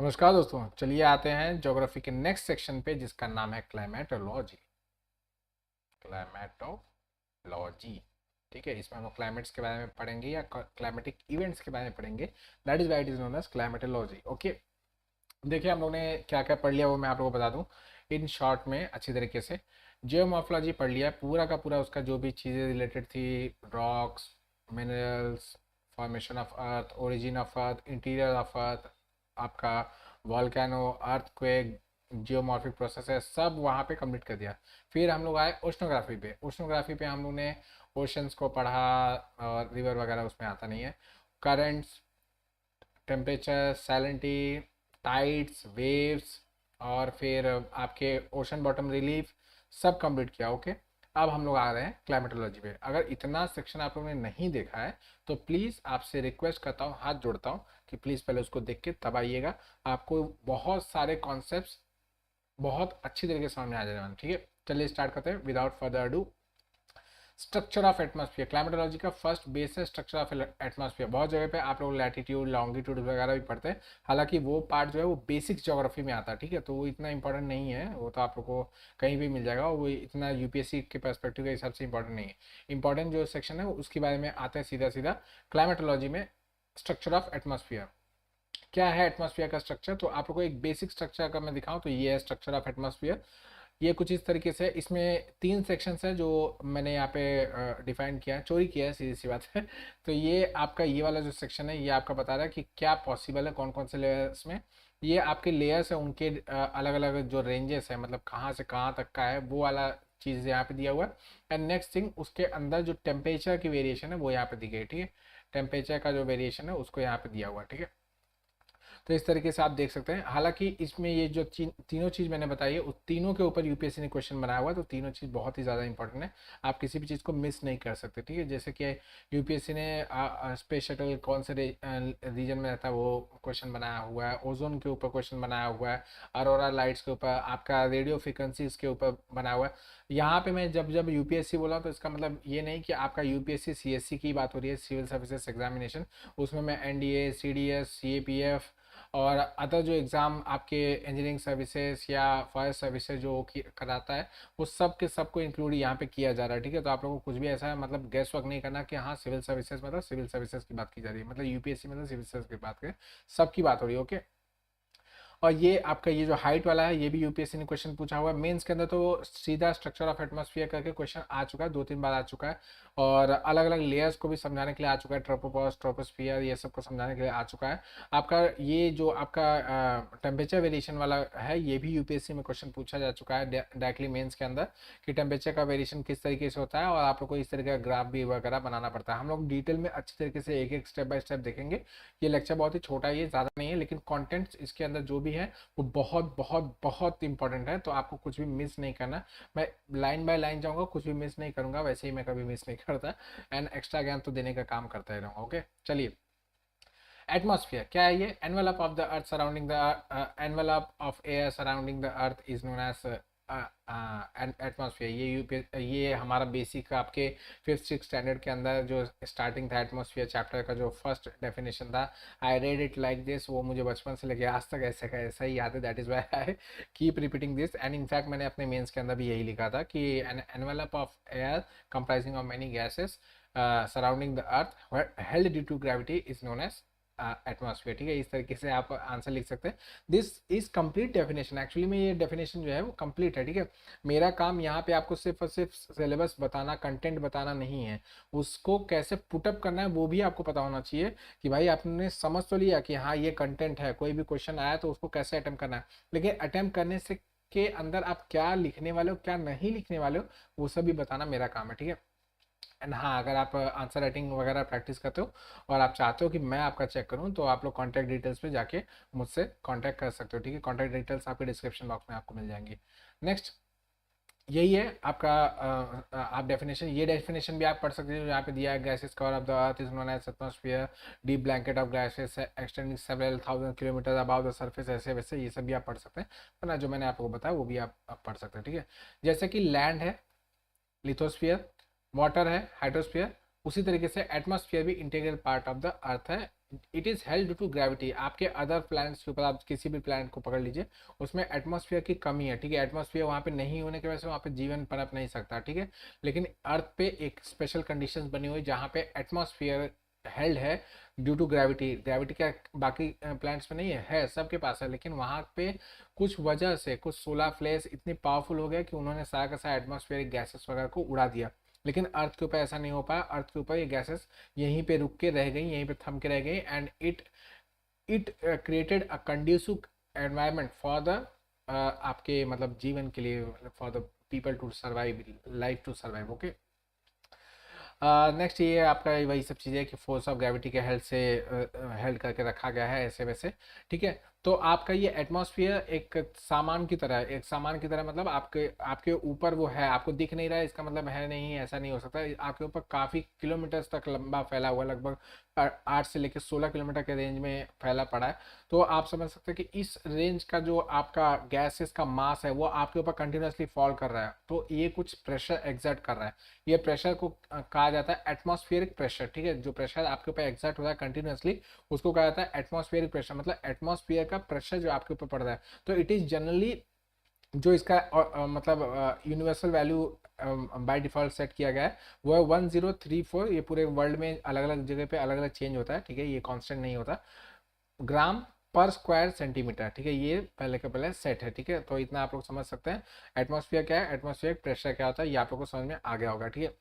नमस्कार दोस्तों, चलिए आते हैं ज्योग्राफी के नेक्स्ट सेक्शन पे जिसका नाम है क्लाइमेटोलॉजी। क्लाइमेटोलॉजी, ठीक है। इसमें हम लोग क्लाइमेट्स के बारे में पढ़ेंगे या क्लाइमेटिक इवेंट्स के बारे में पढ़ेंगे। That is why it is known as climatology. Okay, देखिए हम लोग ने क्या क्या पढ़ लिया वो मैं आप लोगों को बता दूं इन शॉर्ट में अच्छी तरीके से। जियोमॉर्फोलॉजी पढ़ लिया पूरा का पूरा, उसका जो भी चीज़ें रिलेटेड थी, rocks, minerals, formation of earth, origin of earth, interior of earth, आपका वॉल्केनो, अर्थक्वेक, जियोमॉर्फिक प्रोसेस है, सब वहाँ पे कंप्लीट कर दिया। फिर हम लोग आए ओशनोग्राफी पे। ओशनोग्राफी पे हम लोग ने ओशंस को पढ़ा, और रिवर वगैरह उसमें आता नहीं है। Currents, temperature, salinity, tides, waves, और फिर आपके ओशन बॉटम रिलीफ, सब कंप्लीट किया। ओके, अब हम लोग आ रहे हैं क्लाइमेटोलॉजी पे। अगर इतना सेक्शन आप लोगों ने नहीं देखा है तो प्लीज़ आपसे रिक्वेस्ट करता हूँ, हाथ जोड़ता हूँ कि प्लीज़ पहले उसको देख के तब आइएगा। आपको बहुत सारे कॉन्सेप्ट्स बहुत अच्छी तरीके से समझ में आ जाएगा। ठीक है, चलिए स्टार्ट करते हैं without further do. Structure of atmosphere, climatology का फर्स्ट बेस है स्ट्रक्चर ऑफ एटमॉस्फेयर। बहुत जगह पे आप लोग लैटिट्यूड, लॉन्गिट्यूड वगैरह भी पढ़ते हैं, हालांकि वो पार्ट जो है वो बेसिक ज्योग्राफी में आता है। ठीक है, तो वो इतना इंपॉर्टेंट नहीं है, वो तो आप लोग को कहीं भी मिल जाएगा, वो इतना यूपीएससी के पर्सपेक्टिव के हिसाब से इंपॉर्टेंट नहीं है। इंपॉर्टेंट जो सेक्शन है उसके बारे में आते हैं सीधा सीधा क्लाइमेटोलॉजी में। स्ट्रक्चर ऑफ एटमॉस्फेयर क्या है, एटमॉस्फेयर का स्ट्रक्चर। तो आप लोग को एक बेसिक स्ट्रक्चर अगर मैं दिखाऊं तो ये है स्ट्रक्चर ऑफ एटमॉस्फेयर। ये कुछ इस तरीके से, इसमें तीन सेक्शंस है जो मैंने यहाँ पे डिफाइन किया है, चोरी किया है, सीधी सी बात है। तो ये आपका ये वाला जो सेक्शन है ये आपका बता रहा है कि क्या पॉसिबल है, कौन कौन से लेयर्स में। ये आपके लेयर्स है, उनके अलग अलग जो रेंजेस है, मतलब कहाँ से कहाँ तक का है, वो वाला चीज़ यहाँ पे दिया हुआ है। एंड नेक्स्ट थिंग, उसके अंदर जो टेम्परेचर की वेरिएशन है वो यहाँ पे दी गई। ठीक है, टेम्परेचर का जो वेरिएशन है उसको यहाँ पे दिया हुआ है। ठीक है, तो इस तरीके से आप देख सकते हैं। हालांकि इसमें ये जो तीनों चीज़ मैंने बताई है उस तीनों के ऊपर यूपीएससी ने क्वेश्चन बनाया हुआ है, तो तीनों चीज़ बहुत ही ज़्यादा इंपॉर्टेंट है। आप किसी भी चीज़ को मिस नहीं कर सकते। ठीक है, जैसे कि यूपीएससी ने स्पेस शटल कौन से रीजन में रहता है वो क्वेश्चन बनाया हुआ है, ओजोन के ऊपर क्वेश्चन बनाया हुआ है, अरोरा लाइट्स के ऊपर, आपका रेडियो फ्रिक्वेंसीज के ऊपर बनाया हुआ है। यहाँ पे मैं जब जब यूपीएससी बोला तो इसका मतलब ये नहीं कि आपका यूपीएससी सीएससी की बात हो रही है, सिविल सर्विसेज एग्जामिनेशन। उसमें मैं एनडीए, सीडीएस, सीएपीएफ और अदर जो एग्ज़ाम आपके इंजीनियरिंग सर्विसेज या फॉरेस्ट सर्विसेज जो कराता है, वो सब के सब को इंक्लूड यहाँ पे किया जा रहा है। ठीक है, तो आप लोगों को कुछ भी ऐसा मतलब गैस वर्क नहीं करना कि हाँ सिविल सर्विसेज मतलब सिविल सर्विसेज की बात की जा रही है, मतलब यूपीएससी मतलब सिविल सर्विस की बात करें, सबकी बात हो रही है। ओके, और ये आपका ये जो हाइट वाला है ये भी यूपीएससी ने क्वेश्चन पूछा हुआ है। मेंस के अंदर तो सीधा स्ट्रक्चर ऑफ एटमॉस्फेयर करके क्वेश्चन आ चुका है, दो तीन बार आ चुका है, और अलग अलग लेयर्स को भी समझाने के लिए आ चुका है, ट्रोपोपॉज, ट्रोपोस्फियर, ये सब को समझाने के लिए आ चुका है। आपका ये जो आपका टेम्परेचर वेरिएशन वाला है ये भी यूपीएससी में क्वेश्चन पूछा जा चुका है डायरेक्टली मेंस के अंदर, कि टेम्परेचर का वेरिएशन किस तरीके से होता है, और आप लोग को इस तरीके का ग्राफ भी वगैरह बनाना पड़ता है। हम लोग डिटेल में अच्छी तरीके से एक एक स्टेप बाय स्टेप देखेंगे। ये लेक्चर बहुत ही छोटा है, ये ज़्यादा नहीं है, लेकिन कॉन्टेंट्स इसके अंदर जो भी है वो बहुत बहुत बहुत इंपॉर्टेंट है, तो आपको कुछ भी मिस नहीं करना। मैं लाइन बाय लाइन जाऊंगा, कुछ भी मिस नहीं करूंगा, वैसे ही मैं कभी मिस नहीं करता, एंड एक्स्ट्रा ज्ञान तो देने का काम करता ही रहूंगा। ओके, चलिए। एटमॉस्फेयर क्या है, ये envelope of the earth surrounding the envelope of air surrounding the earth is known as atmosphere. ये हमारा बेसिक आपके फिफ्थ सिक्स स्टैंडर्ड के अंदर जो स्टार्टिंग था एटमॉस्फेयर चैप्टर का, जो फर्स्ट डेफिनेशन था, I read it like this, वो मुझे बचपन से लेके आज तक ऐसे का ऐसा ही याद है। That is why I keep repeating this, and in fact मैंने अपने मेंस के अंदर भी यही लिखा था कि an envelope of air comprising of many gases surrounding the earth held due to gravity is known as atmosphere. ठीक है, इस तरीके से आप आंसर लिख सकते हैं। This is complete definition, actually में ये डेफिनेशन जो है वो कंप्लीट है। ठीक है, मेरा काम यहाँ पे आपको सिर्फ और सिर्फ सिलेबस बताना, कंटेंट बताना नहीं है, उसको कैसे पुटअप करना है वो भी आपको पता होना चाहिए, कि भाई आपने समझ तो लिया कि हाँ ये कंटेंट है, कोई भी क्वेश्चन आया तो उसको कैसे अटेम्प्ट करना है, लेकिन अटेम्प्ट करने से के अंदर आप क्या लिखने वाले हो क्या नहीं लिखने वाले हो वो सब भी बताना मेरा काम है। ठीक है, एंड हाँ, अगर आप आंसर राइटिंग वगैरह प्रैक्टिस करते हो और आप चाहते हो कि मैं आपका चेक करूं तो आप लोग कॉन्टैक्ट डिटेल्स पे जाके मुझसे कॉन्टैक्ट कर सकते हो। ठीक है, कॉन्टैक्ट डिटेल्स आपके डिस्क्रिप्शन बॉक्स में आपको मिल जाएंगी। नेक्स्ट, यही है आपका आप डेफिनेशन, ये डेफिनेशन भी आप पढ़ सकते हो, यहाँ पे दिया है gases cover of the earth is known as atmosphere, deep blanket of gases extending several thousand kilometre above the surface, ऐसे वैसे ये सब भी आप पढ़ सकते हैं, वरना जो मैंने आपको बताया वो भी आप पढ़ सकते हैं। ठीक है, जैसे कि लैंड है लिथोस्फियर, वाटर है हाइड्रोस्फियर, उसी तरीके से एटमॉस्फेयर भी integral part of the earth है, it is held due to gravity. आपके अदर प्लैनेट्स के ऊपर, आप किसी भी प्लैनेट को पकड़ लीजिए, उसमें एटमॉस्फेयर की कमी है, ठीक है, एटमॉस्फेयर वहाँ पे नहीं होने की वजह से वहाँ पे जीवन पनप नहीं सकता, ठीक है। लेकिन अर्थ पे एक स्पेशल कंडीशंस बनी हुई जहाँ पे एटमॉस्फेयर हेल्ड है ड्यू टू ग्रेविटी। ग्रेविटी क्या बाकी प्लैनेट्स में नहीं है सबके पास है, लेकिन वहाँ पे कुछ वजह से कुछ सोलर फ्लेयर्स इतनी पावरफुल हो गए कि उन्होंने सारा का सारा एटमॉस्फेरिक गैसेस वगैरह को उड़ा दिया। लेकिन अर्थ के ऊपर ऐसा नहीं हो पाया, अर्थ के ऊपर ये गैसेस यहीं पे रुक के रह गई, यहीं पे थम के रह गई, and it created a conducive environment for the आपके मतलब जीवन के लिए, for the people to survive, life to survive. Okay, next ये आपका वही सब चीज़ें कि फोर्स ऑफ ग्रेविटी के हेल्थ से हेल्ड करके रखा गया है ऐसे वैसे, ठीक है। तो आपका ये एटमॉस्फेयर एक सामान की तरह है, एक सामान की तरह, मतलब आपके आपके ऊपर वो है, आपको दिख नहीं रहा है, इसका मतलब है नहीं, ऐसा नहीं हो सकता। आपके ऊपर काफ़ी किलोमीटर्स तक लंबा फैला हुआ, लगभग 8 से लेकर 16 किलोमीटर के रेंज में फैला पड़ा है। तो आप समझ सकते हैं कि इस रेंज का जो आपका गैसेस का मास है वो आपके ऊपर कंटिन्यूसली फॉल कर रहा है, तो ये कुछ प्रेशर एग्जर्ट कर रहा है। ये प्रेशर को कहा जाता है एटमॉस्फेरिक प्रेशर, ठीक है। जो प्रेशर आपके ऊपर एग्जर्ट हो रहा है कंटिन्यूसली, उसको कहा जाता है एटमॉस्फेरिक प्रेशर, मतलब एटमॉस्फेयर का प्रेशर जो आपके ऊपर पड़ रहा है। तो इट इज जनरली जो इसका मतलब universal value by default set किया गया है वो है 1034। ये पूरे वर्ल्ड में अलग अलग जगह पे अलग अलग चेंज होता है, ठीक है, ये कांस्टेंट नहीं होता, ग्राम पर स्क्वायर सेंटीमीटर, ठीक है, ये पहले के पहले सेट है, ठीक है। तो इतना आप लोग समझ सकते हैं एटमॉस्फेयर क्या है, एटमॉस्फेयर प्रेशर क्या होता है, ये आप लोग को समझ में आ गया होगा, ठीक है।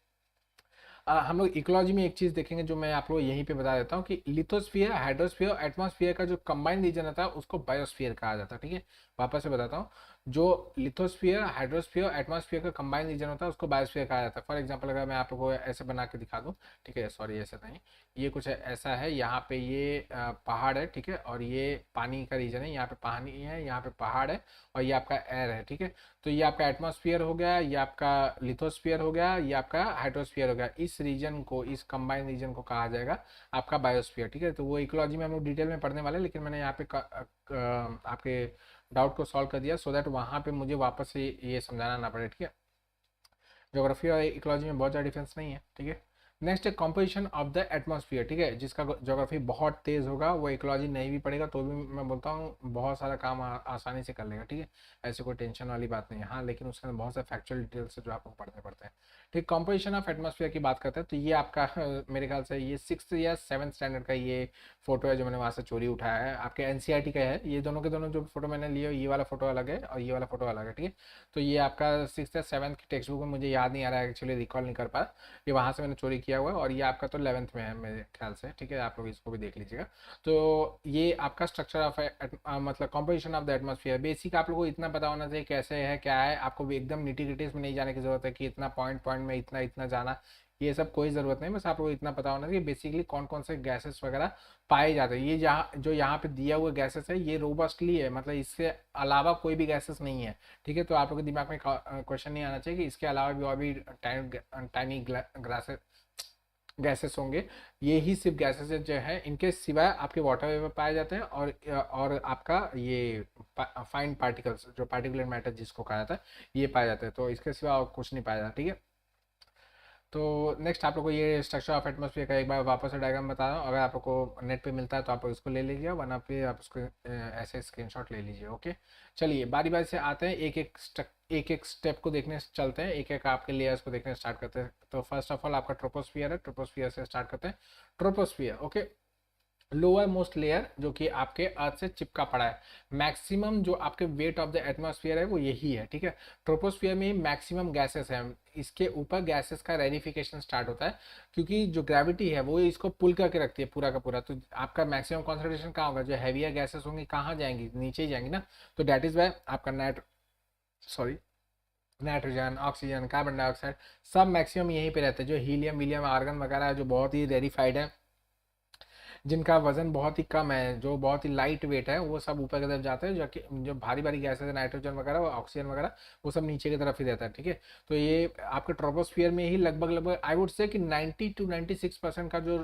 हम लोग इकोलॉजी में एक चीज देखेंगे जो मैं आप लोग यहीं पे बता देता हूँ कि लिथोस्फीयर, हाइड्रोस्फीयर, एटमॉस्फेयर का जो कंबाइंड रीजन होता है उसको बायोस्फीयर कहा जाता है, ठीक है। वापस से बताता हूँ, जो लिथोस्फीयर, हाइड्रोस्फीयर, एटमॉस्फेयर का कंबाइंड रीजन होता है उसको बायोस्फीयर कहा जाता है। फॉर एग्जाम्पल अगर मैं आप लोगों को ऐसे बना के दिखा दूँ, ठीक है, सॉरी ऐसा नहीं, ये कुछ ऐसा है, यहाँ पे ये पहाड़ है, ठीक है, और ये पानी का रीजन है, यहाँ पे पानी है, यहाँ पे पहाड़ है, और ये आपका एयर है, ठीक है। तो ये आपका एटमॉस्फेयर हो गया, ये आपका लिथोस्फीयर हो गया, ये आपका हाइड्रोस्फीयर हो गया। इस रीजन को, इस कंबाइंड रीजन को कहा जाएगा आपका बायोस्फीयर, ठीक है। तो वो इकोलॉजी में हम लोग डिटेल में पढ़ने वाले हैं, लेकिन मैंने यहाँ पे आपके डाउट को सॉल्व कर दिया सो दैट वहाँ पे मुझे वापस से ये समझाना ना पड़े, ठीक है। ज्योग्राफी और इकोलॉजी में बहुत ज़्यादा डिफरेंस नहीं है, ठीक है। नेक्स्ट है कॉम्पोजिशन ऑफ द एटमॉस्फेयर, ठीक है, जिसका ज्योग्राफी बहुत तेज होगा वो इकोलॉजी नहीं भी पड़ेगा तो भी मैं बोलता हूँ बहुत सारा काम आसानी से कर लेगा, ठीक है। ऐसे कोई टेंशन वाली बात नहीं है, हाँ, लेकिन उसके अंदर बहुत सारे फैक्चुअल डिटेल्स जो आपको पढ़ने पड़ते हैं, ठीक। कॉम्पोजिशन ऑफ एटमॉस्फेयर की बात करते हैं तो ये आपका मेरे ख्याल से ये 6th या 7th स्टैंडर्ड का ये फोटो है जो मैंने वहाँ से चोरी उठाया है, आपके एनसीईआरटी का है। ये दोनों के दोनों जो फोटो मैंने लिए, ये वाला फोटो अलग है और ये वाला फोटो अलग है, ठीक है। तो ये आपका 6th या 7th की टेक्स्ट बुक में, मुझे याद नहीं आ रहा है एक्चुअली, रिकॉल नहीं कर पाया, ये वहाँ से मैंने चोरी किया हुआ है, और ये आपका तो 11th में है मेरे ख्याल से, ठीक है, आप लोग इसको भी देख लीजिएगा। तो ये आपका स्ट्रक्चर ऑफ मतलब composition of the atmosphere, basic आप लोगों को इतना पता होना चाहिए कैसे है क्या है, आपको भी एकदम निटी ग्रिटीज में नहीं जाने की जरूरत है कि इतना पॉइंट पॉइंट में इतना इतना जाना, ये सब कोई ज़रूरत नहीं, बस आप लोग को इतना पता होना चाहिए बेसिकली कौन कौन से गैसेस वगैरह पाए जाते हैं। ये जहाँ जो यहाँ पे दिया हुआ गैसेस है ये रोबस्टली है, मतलब इसके अलावा कोई भी गैसेस नहीं है, ठीक है। तो आप लोग के दिमाग में क्वेश्चन नहीं आना चाहिए कि इसके अलावा भी और भी टाइनी गैसेस गैसेस होंगे। ये ही सिर्फ गैसेस जो है, इनके सिवाय आपके वाटर वेपर पाए जाते हैं, और आपका ये फाइन पार्टिकल्स जो पार्टिकुलर मैटर जिसको कहा जाता है ये पाए जाते हैं, तो इसके सिवा और कुछ नहीं पाया जाता, ठीक है। तो नेक्स्ट आप लोग को ये स्ट्रक्चर ऑफ एटमॉस्फेयर का एक बार वापस से डायग्राम बता रहा हूँ, अगर आप लोग को नेट पे मिलता है तो आप लोग इसको ले लीजिए, वरना फिर आप उसको ऐसे स्क्रीनशॉट ले लीजिए, ओके। चलिए बारी बारी से आते हैं, एक एक स्टेप को देखने चलते हैं, एक एक आपके लेयर्स को देखने स्टार्ट करते हैं। तो फर्स्ट ऑफ ऑल आपका ट्रोपोस्फियर है, ट्रोपोस्फियर से स्टार्ट करते हैं। Troposphere, okay, lower most layer जो कि आपके अर्थ से चिपका पड़ा है। मैक्सिमम जो आपके वेट ऑफ द एटमॉस्फेयर है वो यही है, ठीक है। ट्रोपोस्फियर में मैक्सिमम गैसेस है, इसके ऊपर गैसेस का रेडिफिकेशन स्टार्ट होता है, क्योंकि जो ग्रेविटी है वो इसको पुल करके रखती है पूरा का पूरा। तो आपका मैक्सिमम कॉन्सेंट्रेशन कहाँ होगा, जो हैवियर गैसेस होंगी कहाँ जाएंगी, नीचे ही जाएंगी ना। तो दैट इज वाई आपका नाइट्रोजन, ऑक्सीजन, कार्बन डाइऑक्साइड सब मैक्सिमम यहीं पे रहते हैं। जो हीलियम विलियम आर्गन वगैरह है जो बहुत ही रेडिफाइड है, जिनका वजन बहुत ही कम है, जो बहुत ही लाइट वेट है, वो सब ऊपर की तरफ जाते हैं, जो भारी भारी गैसेस है नाइट्रोजन वगैरह, ऑक्सीजन वगैरह, वो सब नीचे की तरफ ही रहता है, ठीक है। तो ये आपके ट्रोपोस्फियर में ही लगभग लगभग आई वुड से कि 90 to 96% का जो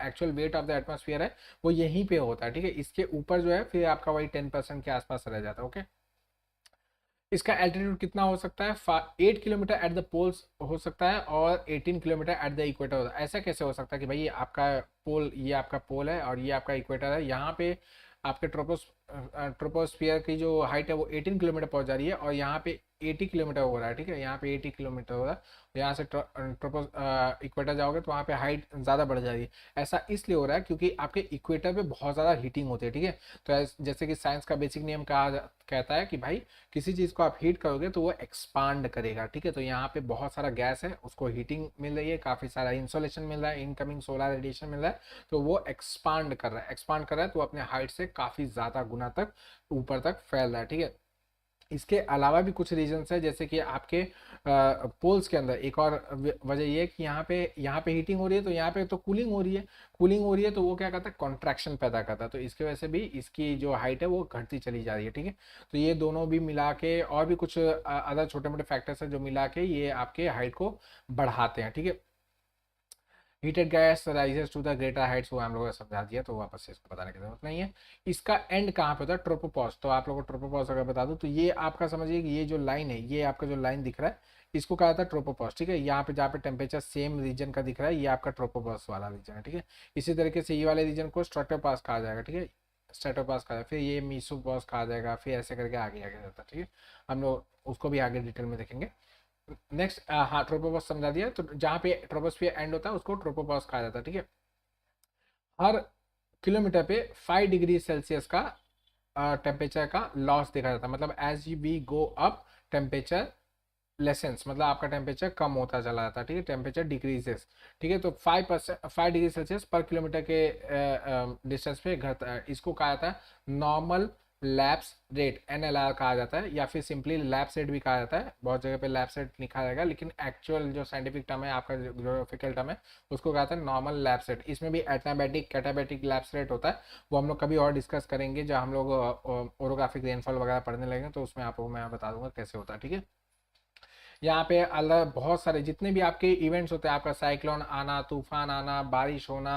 actual weight of the atmosphere है वो यहीं पे होता है, ठीक है। इसके ऊपर जो है फिर आपका वही 10% के आसपास रह जाता है, ओके। इसका एल्टीट्यूड कितना हो सकता है, 8 किलोमीटर एट द पोल्स हो सकता है और 18 किलोमीटर एट द इक्वेटर होता है। ऐसा कैसे हो सकता है कि भाई ये आपका पोल, ये आपका पोल है और ये आपका इक्वेटर है, यहाँ पे आपके ट्रोपोस्फियर की जो हाइट है वो 18 किलोमीटर पहुंच जा रही है और यहाँ पे 80 किलोमीटर हो रहा है, ठीक है, यहाँ पे 80 किलोमीटर हो रहा है, यहाँ से ट्रोपोस इक्वेटर जाओगे तो वहाँ पे हाइट ज़्यादा बढ़ जा रही है। ऐसा इसलिए हो रहा है क्योंकि आपके इक्वेटर पे बहुत ज़्यादा हीटिंग होती है, ठीक है। तो जैसे कि साइंस का बेसिक नियम कहता है कि भाई किसी चीज़ को आप हीट करोगे तो वो एक्सपांड करेगा, ठीक है। तो यहाँ पे बहुत सारा गैस है, उसको हीटिंग मिल रही है, काफ़ी सारा इंसोलेशन मिल रहा है, इनकमिंग सोलर रेडिएशन मिल रहा है, तो वो एक्सपांड कर रहा है तो अपने हाइट से काफ़ी ज़्यादा गुना तक ऊपर तक फैल रहा है, ठीक है। इसके अलावा भी कुछ रीजंस है, जैसे कि आपके पोल्स के अंदर एक और वजह ये है कि यहाँ पे हीटिंग हो रही है तो यहाँ पे तो कूलिंग हो रही है तो वो क्या करता है, कॉन्ट्रैक्शन पैदा करता है, तो इसकी वजह से भी इसकी जो हाइट है वो घटती चली जा रही है, ठीक है। तो ये दोनों भी मिला के और भी कुछ अदर छोटे मोटे फैक्टर्स है जो मिला के ये आपके हाइट को बढ़ाते हैं, ठीक है। Heated gas rises to the greater heights, वो हम लोगों ने समझा दिया तो वापस से इसको बताने की जरूरत नहीं है। इसका एंड कहाँ पे होता है, ट्रोपोपॉज। तो आप लोगों को ट्रोपोपॉज अगर बता दूं तो ये आपका समझिए कि ये जो लाइन है, ये आपका जो लाइन दिख रहा है इसको कहा जाता है ट्रोपोपॉज, ठीक है। यहाँ पे जहाँ पे टेम्परेचर सेम रीजन का दिख रहा है ये आपका ट्रोपोपॉज वाला रीजन है, ठीक है। इसी तरीके से ये वाले रीजन को स्ट्रेटोपाज कहा जाएगा, ठीक है, स्ट्रेटोपाज कहा जाएगा, फिर ये मीसोपॉज कहा जाएगा, फिर ऐसे करके आगे आगे जाता है, ठीक है। हम लोग उसको भी आगे डिटेल में देखेंगे। नेक्स्ट, हाँ, ट्रोपोपॉज समझा दिया, तो जहाँ पे ट्रोपोस्फियर एंड होता है उसको ट्रोपोपॉज कहा जाता है, ठीक है। हर किलोमीटर पे 5 डिग्री सेल्सियस का टेम्परेचर का लॉस देखा जाता है, मतलब as we go up temperature lessens, मतलब आपका टेम्परेचर कम होता चला जाता है, ठीक है, टेम्परेचर डिक्रीजेस, ठीक है। तो 5 डिग्री सेल्सियस पर किलोमीटर के डिस्टेंस पे घटता है, इसको कहा जाता है नॉर्मल लैप्स रेट, NLR कहा जाता है, या फिर सिंपली लैप्स रेट भी कहा जाता है, बहुत जगह पे लैप्स रेट लिखा जाएगा, लेकिन एक्चुअल जो साइंटिफिक टर्म है, आपका ज्योग्राफिकल टर्म है, उसको कहा जाता है नॉर्मल लैप्स रेट। इसमें भी एटनाबैटिक कैटाबैटिक लैप्स रेट होता है, वो हम लोग कभी और डिस्कस करेंगे जब हम लोग ओरोग्राफिक रेनफॉल वगैरह पढ़ने लगेंगे, तो उसमें आपको मैं बता दूंगा कैसे होता है, ठीक है। यहाँ पे अलग बहुत सारे जितने भी आपके इवेंट्स होते हैं, आपका साइक्लोन आना, तूफान आना, बारिश होना,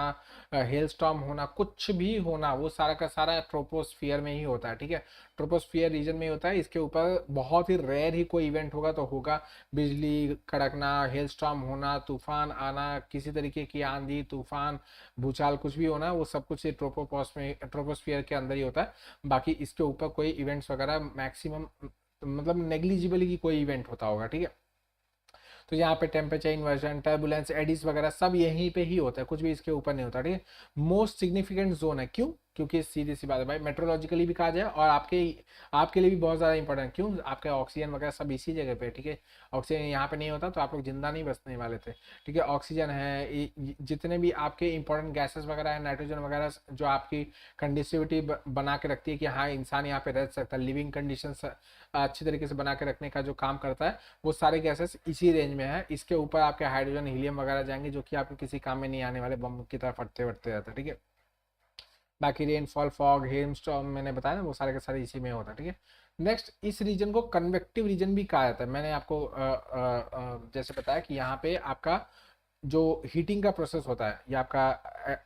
हेल स्टॉर्म होना, कुछ भी होना, वो सारा का सारा ट्रोपोस्फियर में ही होता है, ठीक है। ट्रोपोस्फियर रीजन में ही होता है, इसके ऊपर बहुत ही रेयर ही कोई इवेंट होगा तो होगा बिजली कड़कना, हेल स्टॉर्म होना, तूफान आना, किसी तरीके की आंधी तूफान भूचाल कुछ भी होना, वो सब कुछ ट्रोपोस्फियर के अंदर ही होता है। बाकी इसके ऊपर कोई इवेंट्स वगैरह मैक्सिमम, मतलब नेग्लिजिबल की कोई इवेंट होता होगा, ठीक है। तो यहाँ पे टेम्परेचर इन्वर्जन, टर्बुलेंस, एडिस वगैरह सब यहीं पे ही होता है, कुछ भी इसके ऊपर नहीं होता, ठीक है। मोस्ट सिग्निफिकेंट जोन है, क्यों, क्योंकि सीधी सी बात है भाई, मेट्रोलॉजिकली भी कहा जाए और आपके आपके लिए भी बहुत ज़्यादा इंपॉर्टेंट, क्यों, आपके ऑक्सीजन वगैरह सब इसी जगह पे, ठीक है। ऑक्सीजन यहाँ पे नहीं होता तो आप लोग जिंदा नहीं बचने वाले थे, ठीक है। ऑक्सीजन है, जितने भी आपके इंपॉर्टेंट गैसेस वगैरह है, नाइट्रोजन वगैरह, जो आपकी कंडक्टिविटी बना के रखती है कि हाँ इंसान यहाँ पे रह सकता है, लिविंग कंडीशन अच्छी तरीके से बना के रखने का जो काम करता है, वो सारे गैसेस इसी रेंज में है। इसके ऊपर आपके हाइड्रोजन हीलियम वगैरह जाएंगे जो कि आपके किसी काम में नहीं आने वाले बम की तरह फटते फटते रहते हैं, ठीक है। बाकी रेनफॉल, फॉग, हेलस्टॉर्म मैंने बताया ना, वो सारे के सारे इसी में होता है, ठीक है। नेक्स्ट, इस रीजन को कन्वेक्टिव रीजन भी कहा जाता है। मैंने आपको जैसे बताया कि यहाँ पे आपका जो हीटिंग का प्रोसेस होता है, ये आपका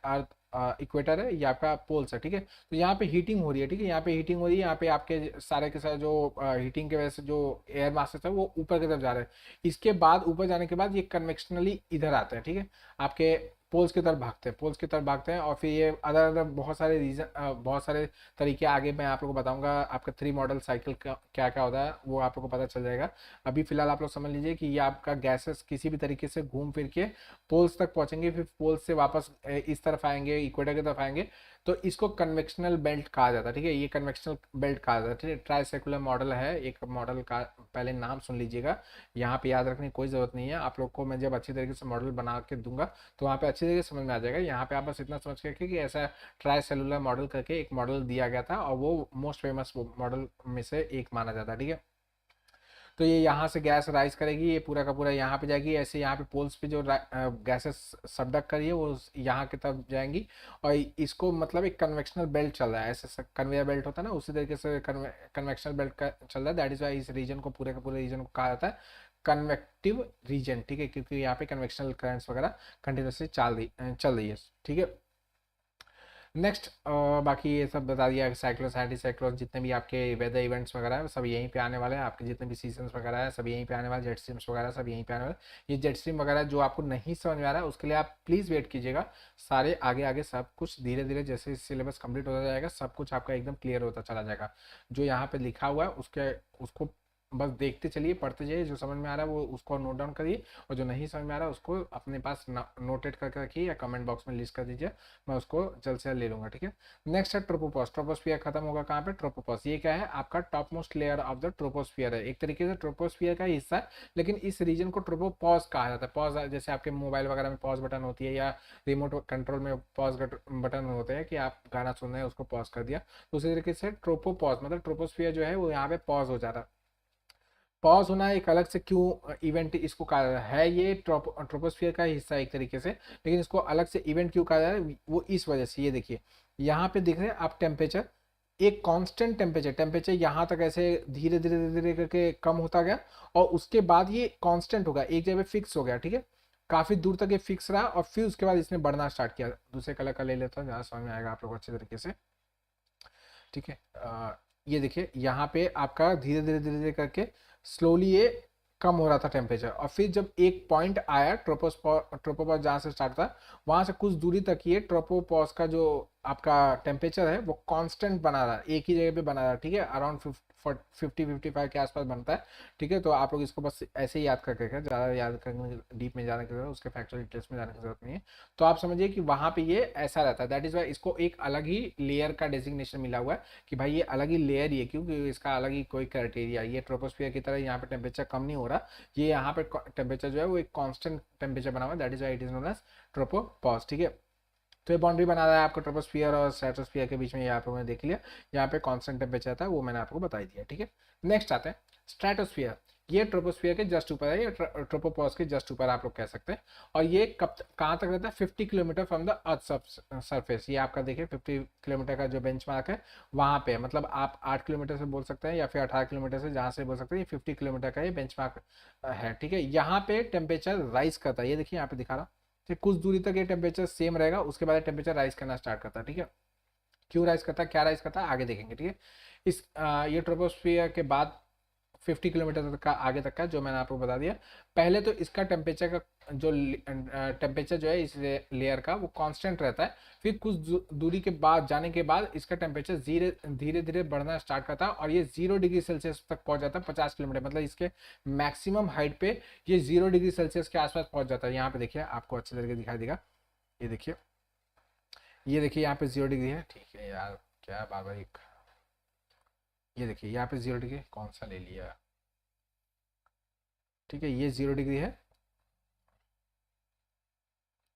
अर्थ इक्वेटर है, ये आपका पोल्स है, ठीक है। तो यहाँ पे हीटिंग हो रही है, ठीक है, यहाँ पे हीटिंग हो रही है, यहाँ पे आपके सारे के सारे जो हीटिंग की वजह से जो एयर मासेस है वो ऊपर की तरफ जा रहे हैं। इसके बाद ऊपर जाने के बाद ये कन्वेक्शनली इधर आता है, ठीक है, आपके पोल्स की तरफ भागते हैं और फिर ये अदर अदर बहुत सारे रीजन, बहुत सारे तरीके आगे मैं आप लोगों को बताऊंगा। आपका 3 मॉडल साइकिल क्या क्या होता है वो आप लोगों को पता चल जाएगा। अभी फिलहाल आप लोग समझ लीजिए कि ये आपका गैसेस किसी भी तरीके से घूम फिर के पोल्स तक पहुंचेंगे, फिर पोल्स से वापस इस तरफ आएंगे, इक्वेटर की तरफ आएंगे, तो इसको कन्वेक्शनल बेल्ट कहा जाता है, ठीक है। ये कन्वेक्शनल बेल्ट कहा जाता है, ठीक है। ट्राई सर्कुलर मॉडल है एक मॉडल का, पहले नाम सुन लीजिएगा, यहाँ पे याद रखने की कोई ज़रूरत नहीं है, आप लोग को मैं जब अच्छी तरीके से मॉडल बना के दूंगा तो वहाँ पे अच्छी तरीके से समझ में आ जाएगा। यहाँ पे आप बस इतना समझ के रखिए कि ऐसा ट्राई सेलुलर मॉडल करके एक मॉडल दिया गया था और वो मोस्ट फेमस मॉडल में से एक माना जाता है, ठीक है। तो ये यहाँ से गैस राइज करेगी, ये पूरा का पूरा यहाँ पे जाएगी, ऐसे यहाँ पे पोल्स पे जो गैसेस सबडक करिए वो यहाँ की तरफ जाएंगी, और इसको मतलब एक कन्वेक्शनल बेल्ट चल रहा है, ऐसे कन्वेयर बेल्ट होता है ना, उसी तरीके से कन्वेक्शनल बेल्ट का चल रहा है। दैट इज वाई इस रीजन को, पूरे का पूरे रीजन को कहा जाता है कन्वेक्टिव रीजन, ठीक है, क्योंकि यहाँ पे कन्वेक्शनल करंट्स वगैरह कंटिन्यूसली चल रही है, ठीक है। नेक्स्ट बाकी ये सब बता दिया, साइक्लोन एंटी साइक्लोन जितने भी आपके वेदर इवेंट्स वगैरह है सब यहीं पे आने वाले हैं, आपके जितने भी सीजन्स वगैरह है सब यहीं पे आने वाले, जेट स्ट्रीम्स वगैरह सब यहीं पे आने वाले। ये जेट स्ट्रीम वगैरह जो आपको नहीं समझ में आ रहा है उसके लिए आप प्लीज़ वेट कीजिएगा, सारे आगे आगे सब कुछ धीरे धीरे जैसे सिलेबस कंप्लीट होता जाएगा सब कुछ आपका एकदम क्लियर होता चला जाएगा। जो यहाँ पे लिखा हुआ है उसके उसको बस देखते चलिए, पढ़ते जाइए, जो समझ में आ रहा है वो उसको नोट डाउन करिए, और जो नहीं समझ में आ रहा है उसको अपने पास नोटेट करके रखिए या कमेंट बॉक्स में लिस्ट कर दीजिए, मैं उसको जल्द से जल्द ले लूंगा, ठीक है। नेक्स्ट है ट्रोपोपॉज। ट्रोपोस्फियर खत्म होगा कहाँ पे, ट्रोपोपॉज। ये क्या है, आपका top most layer of the troposphere है, एक तरीके से ट्रोपोस्फियर का हिस्सा है, लेकिन इस रीजन को ट्रोपोपॉज कहा जाता है। पॉज जैसे आपके मोबाइल वगैरह में पॉज बटन होती है या रिमोट कंट्रोल में पॉज बटन होते हैं कि आप गाना सुन रहे हैं उसको पॉज कर दिया, तो उसी तरीके से ट्रोपोपॉज मतलब ट्रोपोस्फियर जो है वो यहाँ पे पॉज हो जाता है। पॉज होना एक अलग से क्यों इवेंट इसको कहा जाता है, ये ट्रोपोस्फियर का हिस्सा है एक तरीके से, लेकिन इसको अलग से इवेंट क्यों कहा जाता है वो इस वजह से, ये देखिए यहाँ पे दिख रहे हैं आप टेम्परेचर, एक कांस्टेंट टेम्परेचर यहाँ तक ऐसे धीरे धीरे धीरे धीरे करके कम होता गया, और उसके बाद ये कांस्टेंट होगा, एक जगह फिक्स हो गया, ठीक है। काफी दूर तक ये फिक्स रहा और फिर उसके बाद इसने बढ़ना स्टार्ट किया। दूसरे कलर का ले लेता हूँ, जहाँ समझ में आएगा आप लोग को अच्छे तरीके से, ठीक है। ये देखिए यहाँ पे आपका धीरे धीरे धीरे धीरे करके स्लोली ये कम हो रहा था टेम्परेचर, और फिर जब एक पॉइंट आया ट्रोपोपॉज जहाँ से स्टार्ट था वहां से कुछ दूरी तक ये ट्रोपोपॉज का जो आपका टेम्परेचर है वो कांस्टेंट बना रहा है, एक ही जगह पे बना रहा है, ठीक है। अराउंड 50-55 के आसपास बनता है, ठीक है। तो आप लोग इसको बस ऐसे ही याद करके रखें, ज़्यादा याद करने डीप में जाने की जरूरत, उसके फैक्चुअल डिटेल्स में जाने की जरूरत नहीं है। तो आप समझिए कि वहां पे ये ऐसा रहता है, दैट इज वाई इसको एक अलग ही लेयर का डेजिग्नेशन मिला हुआ है कि भाई ये अलग ही लेयर, ये क्योंकि इसका अलग ही कोई क्राइटेरिया, ये ट्रोपोस्फियर की तरह यहाँ पे टेम्परेचर कम नहीं हो रहा, ये यहाँ पे टेम्परेचर जो है वो एक कांस्टेंट टेम्परेचर बना हुआ है, that is why it is known as tropopause, ठीक है। तो ये बाउंड्री बना रहा है आपको ट्रोपोस्फियर और स्ट्रेटोस्फियर के बीच में, ये आप लोगों ने देख लिया, यहाँ पे कांस्टेंट टेम्परेचर था वो मैंने आपको बता दिया, ठीक है। नेक्स्ट आते हैं स्ट्रेटोस्फियर। ये ट्रोपोस्फियर के जस्ट ऊपर है, ये ट्रोपोपॉज के जस्ट ऊपर आप लोग कह सकते हैं, और ये कब कहाँ तक रहता है, 50 kilometre from the earth surface. ये आपका देखिए 50 किलोमीटर का जो बेंच मार्क है वहाँ पे, मतलब आप 8 किलोमीटर से बोल सकते हैं या फिर 18 किलोमीटर से, जहाँ से बोल सकते हैं, ये 50 किलोमीटर का ये बेंच मार्क है, ठीक है। यहाँ पे टेम्परेचर राइज करता है, ये देखिए यहाँ पे दिखा रहा हूँ, फिर कुछ दूरी तक ये टेम्परेचर सेम रहेगा, उसके बाद टेम्परेचर राइज करना स्टार्ट करता है, ठीक है। क्यों राइज करता है, क्या राइज करता है, आगे देखेंगे, ठीक है। ये ट्रोपोस्फियर के बाद 50 किलोमीटर तक का आगे तक का जो मैंने आपको बता दिया, पहले तो इसका टेम्परेचर का जो टेम्परेचर जो है इस लेयर का वो कांस्टेंट रहता है, फिर कुछ दूरी के बाद जाने के बाद इसका टेम्परेचर धीरे धीरे धीरे बढ़ना स्टार्ट करता है, और ये 0 डिग्री सेल्सियस तक पहुंच जाता है 50 किलोमीटर, मतलब इसके मैक्सिमम हाइट पे ये 0 डिग्री सेल्सियस के आसपास पहुंच जाता है। यहाँ पे देखिए आपको अच्छे तरीके दिखाई देगा, ये देखिए, ये देखिए यहाँ पे 0 डिग्री है, ठीक है यार, क्या बार बार ये देखिए यहाँ पे 0 डिग्री, कौन सा ले लिया, ठीक है, ये 0 डिग्री है,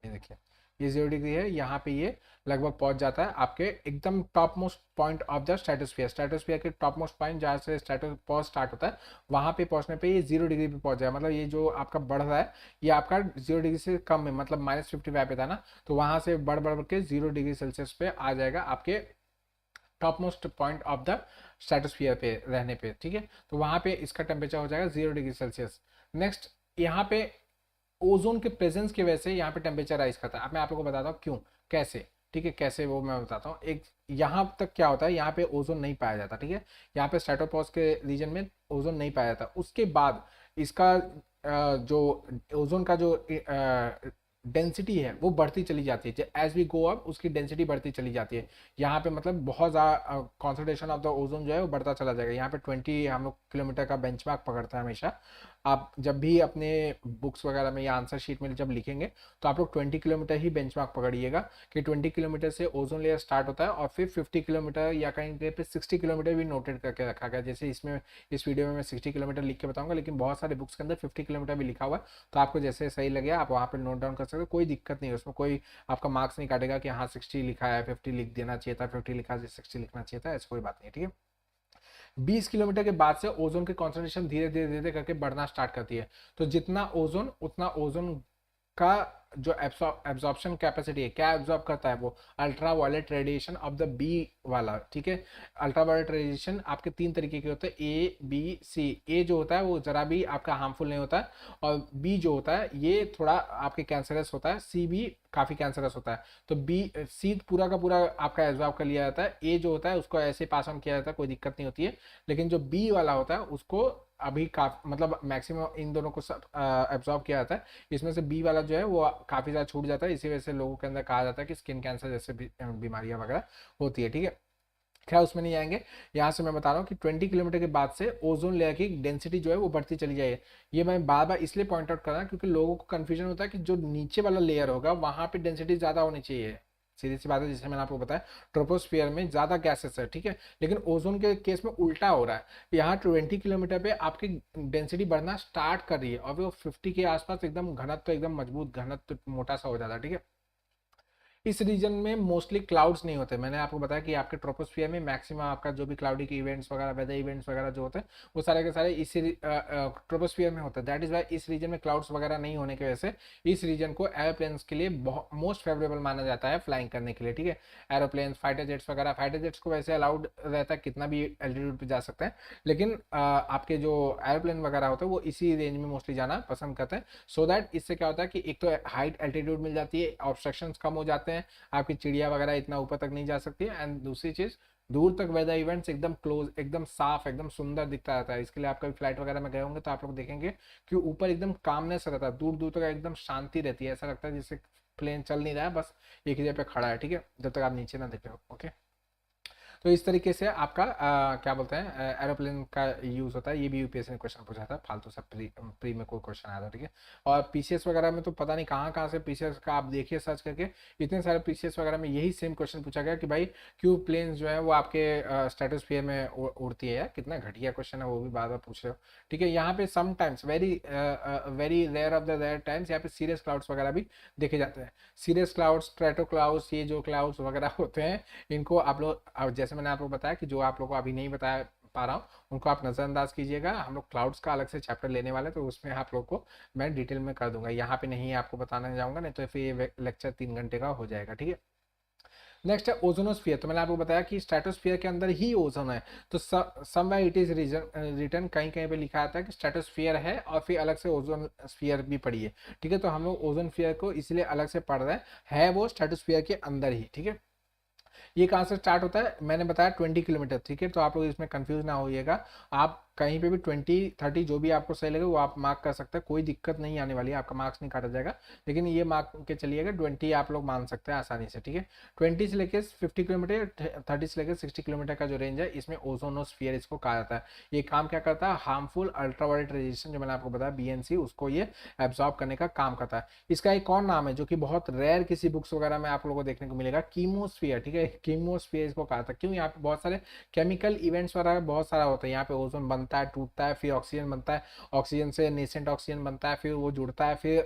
ये देखिए ये 0 डिग्री है, यहाँ पे ये लगभग पहुंच जाता है आपके एकदम top most point of the stratosphere. Stratosphere के टॉप मोस्ट पॉइंट जहाँ से स्ट्रेटोपॉज स्टार्ट होता है वहां पे पहुंचने पे ये 0 डिग्री पे पहुंच जाए, मतलब ये जो आपका बढ़ रहा है ये आपका 0 डिग्री से कम है, मतलब -55 पे था ना, तो वहां से बढ़ बढ़ के 0 डिग्री सेल्सियस पे आ जाएगा आपके top most point of the stratosphere पे रहने पे, ठीक है। तो वहां पे इसका टेम्परेचर हो जाएगा 0 डिग्री सेल्सियस। नेक्स्ट यहाँ पे ओजोन के प्रेजेंस की वजह से यहाँ पे टेम्परेचर राइज करता है, अब मैं आप लोगों को बताता हूँ क्यों, कैसे, ठीक है, कैसे वो मैं बताता हूँ। एक यहाँ तक क्या होता है, यहाँ पे ओजोन नहीं पाया जाता, ठीक है, यहाँ पे स्ट्रेटोपॉज के रीजन में ओजोन नहीं पाया जाता, उसके बाद इसका जो ओजोन का जो डेंसिटी है वो बढ़ती चली जाती है, एज वी गो अप उसकी डेंसिटी बढ़ती चली जाती है। यहाँ पे मतलब बहुत ज़्यादा कॉन्सेंट्रेशन ऑफ द ओजोन जो है वो बढ़ता चला जाएगा। यहाँ पे 20 हम लोग किलोमीटर का बेंचमार्क पकड़ता है हमेशा। आप जब भी अपने बुक्स वगैरह में या आंसर शीट में जब लिखेंगे तो आप लोग 20 किलोमीटर ही बेंचमार्क पकड़िएगा कि 20 किलोमीटर से ओजोन लेयर स्टार्ट होता है, और फिर 50 किलोमीटर या कहीं पे 60 किलोमीटर भी नोटेड करके रखा गया, जैसे इसमें इस वीडियो में मैं 60 किलोमीटर लिख के बताऊंगा, लेकिन बहुत सारे बुक्स के अंदर 50 किलोमीटर भी लिखा हुआ है, तो आपको जैसे सही लगे आप वहाँ पर नोट डाउन कर सकते हो, कोई दिक्कत नहीं है उसमें, कोई आपका मार्क्स नहीं काटेगा कि हाँ 60 लिखा है 50 लिख देना चाहिए था, 50 लिखा है 60 लिखना चाहिए था, ऐसी कोई बात नहीं है, ठीक है। 20 किलोमीटर के बाद से ओजोन की कॉन्सेंट्रेशन धीरे धीरे धीरे करके बढ़ना स्टार्ट करती है, तो जितना ओजोन उतना ओजोन का जो एब्जॉर्प्शन कैपेसिटी है, क्या एब्जॉर्ब करता है वो, ultra violet radiation of the B वाला, ठीक है। अल्ट्रा वायलेट रेडिएशन आपके 3 तरीके के होते हैं, ए बी सी। ए जो होता है वो जरा भी आपका हार्मफुल नहीं होता है, और बी जो होता है ये थोड़ा आपके कैंसरस होता है, सी भी काफ़ी कैंसरस होता है। तो बी सी पूरा का पूरा आपका एब्जॉर्ब कर लिया जाता है, ए जो होता है उसको ऐसे पास ऑन किया जाता है, कोई दिक्कत नहीं होती है। लेकिन जो बी वाला होता है उसको अभी काफी मतलब मैक्सिमम इन दोनों को सब एब्जॉर्ब किया जाता है। इसमें से बी वाला जो है वो काफ़ी ज़्यादा छूट जाता है, इसी वजह से लोगों के अंदर कहा जाता है कि स्किन कैंसर जैसे बीमारियां वगैरह होती है, ठीक है। खैर उसमें नहीं आएंगे। यहाँ से मैं बता रहा हूँ कि 20 किलोमीटर के बाद से ओजोन लेयर की डेंसिटी जो है वो बढ़ती चली जाएगी। ये मैं बार बार इसलिए पॉइंट आउट कर रहा हूँ क्योंकि लोगों को कंफ्यूजन होता है कि जो नीचे वाला लेयर होगा वहां पे डेंसिटी ज्यादा होनी चाहिए। सीधी सी बात है, जैसे मैंने आपको बताया ट्रोपोस्फियर में ज्यादा गैसेस है, ठीक है। लेकिन ओजोन के केस में उल्टा हो रहा है। यहाँ 20 किलोमीटर पे आपकी डेंसिटी बढ़ना स्टार्ट कर रही है और वो 50 के आसपास एकदम घनत्व एकदम मजबूत घनत्व मोटा सा हो जाता है, ठीक है। इस रीजन में मोस्टली क्लाउड्स नहीं होते। मैंने आपको बताया कि आपके ट्रोपोस्फियर में मैक्सिमम आपका जो भी क्लाउडी के इवेंट्स वगैरह वेदर इवेंट्स वगैरह जो होते हैं वो सारे के सारे इसी ट्रोपोस्फियर में होते हैं। दैट इज वाई इस रीजन में क्लाउड्स वगैरह नहीं होने की वजह से इस रीजन को एरोप्लेन्स के लिए मोस्ट फेवरेबल माना जाता है फ्लाइंग करने के लिए, ठीक है। एरोप्लेन्स फाइटर जेट्स वगैरह, फाइटर जेट्स को वैसे अलाउड रहता है कितना भी एल्टीट्यूड पे जा सकते हैं, लेकिन आपके जो एरोप्लेन वगैरह होते हैं वो इसी रेंज में मोस्टली जाना पसंद करते हैं। सो दैट इससे क्या होता है कि एक तो हाइट एल्टीट्यूड मिल जाती है, ऑब्स्ट्रक्शन कम हो जाते हैं, आपकी चिड़िया वगैरह इतना ऊपर तक नहीं जा सकती है, एंड दूसरी चीज दूर तक वेदर इवेंट्स एकदम क्लोज एकदम साफ एकदम सुंदर दिखता रहता है। इसके लिए आप कभी फ्लाइट वगैरह में गए होंगे तो आप लोग देखेंगे कि ऊपर एकदम कामनेस रहता है, दूर दूर तक एकदम शांति रहती है, ऐसा लगता है जैसे प्लेन चल नहीं रहा है, बस एक ही जगह पे खड़ा है, ठीक है, जब तक आप नीचे ना देखे हो। ओके, तो इस तरीके से आपका क्या बोलते हैं एरोप्लेन का यूज होता है। ये भी यूपीएससी ने क्वेश्चन पूछा था, फालतू सा प्री में कोई क्वेश्चन आया था, ठीक है। और पीसीएस वगैरह में तो पता नहीं कहाँ कहाँ से पीसीएस का आप देखिए सर्च करके, इतने सारे पीसीएस वगैरह में यही सेम क्वेश्चन पूछा गया कि भाई क्यों प्लेन जो है वो आपके स्ट्रेटोस्फीयर में उड़ती है। यार कितना घटिया क्वेश्चन है, वो भी बार बार पूछ रहे हो, ठीक है। यहाँ पे sometimes very very rare of the rare times यहाँ पे सीरियस क्लाउड्स वगैरह भी देखे जाते हैं। सीरियस क्लाउड्स, स्ट्रेटो क्लाउड्स, ये जो क्लाउड्स वगैरह होते हैं इनको आप लोग जैसे मैंने आपको बताया कि जो आप लोग को अभी नहीं बता पा रहा हूँ उनको आप नज़रअंदाज कीजिएगा। हम लोग क्लाउड्स का अलग से चैप्टर लेने वाले तो उसमें आप लोग को मैं डिटेल में कर दूंगा, यहाँ पे नहीं आपको बताना जाऊंगा, नहीं तो फिर ये लेक्चर 3 घंटे का हो जाएगा, ठीक है। नेक्स्ट है ओजोनोस्फियर। तो मैंने आपको बताया कि स्ट्रेटोस्फियर के अंदर ही ओजोन है, तो समवेयर इट इज रिटन, कहीं कहीं पे लिखा आता है कि स्ट्रेटोस्फियर है और फिर अलग से ओजोन स्फीयर भी पड़ी है, ठीक है। तो हम लोग ओजोन स्फीयर को इसलिए अलग से पढ़ रहे हैं, है वो स्ट्रेटोस्फियर के अंदर ही, ठीक है। ये कहाँ से स्टार्ट होता है मैंने बताया 20 किलोमीटर, ठीक है। तो आप लोग इसमें कंफ्यूज ना होइएगा, आप कहीं पे भी 20-30 जो भी आपको सही लगे वो आप मार्क कर सकते हैं, कोई दिक्कत नहीं आने वाली है, आपका मार्क्स नहीं काटा जाएगा। लेकिन ये मार्क के चलिएगा 20 आप लोग मान सकते हैं आसानी से, ठीक है। 20 से लेकर 50 किलोमीटर, 30 से लेकर 60 किलोमीटर का जो रेंज है इसमें ओजोनोस्फीयर इसको कहा जाता है। ये काम क्या करता है, हार्मफुल अल्ट्रावायलेट रेडिएशन जो मैंने आपको बताया बीएनसी, उसको ये एब्जॉर्ब करने का काम करता है। इसका एक और नाम है जो कि बहुत रेयर किसी बुक्स वगैरह में आप लोगों को देखने को मिलेगा, कीमोस्फीयर, ठीक है। कीमोस्फीयर इसको कहा था, क्यों, यहाँ पे बहुत सारे केमिकल इवेंट्स वगैरह बहुत सारा होता है। यहाँ पे ओजोन बनता है, टूटता है, फिर ऑक्सीजन बनता है, ऑक्सीजन से नेसेंट ऑक्सीजन बनता है, फिर वो जुड़ता है, फिर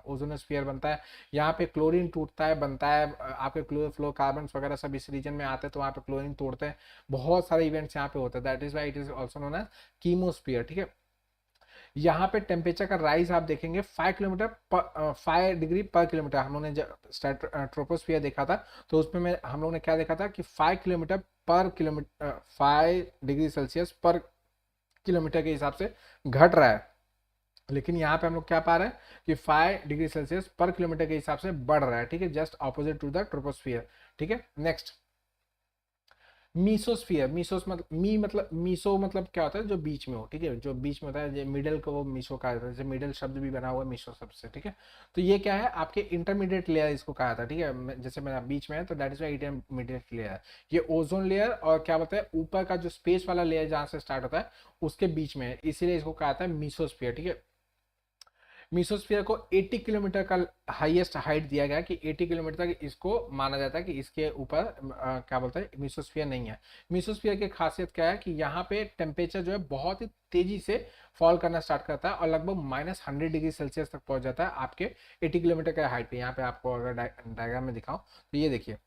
ओजोनोस्फीयर बनता है। यहाँ पे क्लोरीन टूटता है, बनता है, आपके क्लोरोफ्लोरोकार्बन्स वगैरह सब इस रीजन में आते हैं तो वहाँ पे क्लोरीन तोड़ते हैं, बहुत सारे इवेंट्स यहाँ पे होते हैं। That is why it is also known as chemosphere, ठीक है। यहाँ पे टेम्परेचर का राइज आप देखेंगे 5 डिग्री पर किलोमीटर। हम लोग ने ट्रोपोस्फियर देखा था तो उसमें हम लोग ने क्या देखा था कि 5 डिग्री सेल्सियस पर किलोमीटर के हिसाब से घट रहा है। लेकिन यहाँ पे हम लोग क्या पा रहे हैं कि 5 डिग्री सेल्सियस पर किलोमीटर के हिसाब से बढ़ रहा है, ठीक है, just opposite to the troposphere, ठीक है। नेक्स्ट मीसोस्फियर। मीसो मतलब क्या होता है, जो बीच में हो, ठीक है, जो बीच में होता है, मिडल को वो मीसो कहा जाता है, जैसे मिडल शब्द भी बना हुआ है मीसो शब्द से, ठीक है। तो ये क्या है, आपके इंटरमीडिएट लेयर इसको कहा था, ठीक है, जैसे मेरा बीच में है तो that is why intermediate layer है। ये ओजोन लेयर और क्या बोलते हैं ऊपर का जो स्पेस वाला लेयर जहाँ से स्टार्ट होता है उसके बीच में है, इसीलिए इसको कहा था मीसोस्फियर, ठीक है। मीसोस्फीयर को 80 किलोमीटर का हाईएस्ट हाइट दिया गया कि 80 किलोमीटर तक इसको माना जाता है कि इसके ऊपर क्या बोलते हैं मीसोस्फीयर नहीं है। मीसोस्फीयर की खासियत क्या है कि यहाँ पे टेम्परेचर जो है बहुत ही तेजी से फॉल करना स्टार्ट करता है और लगभग -100 डिग्री सेल्सियस तक पहुंच जाता है आपके 80 किलोमीटर के हाइट पे। यहाँ पे आपको अगर डायग्राम में दिखाऊं तो ये देखिए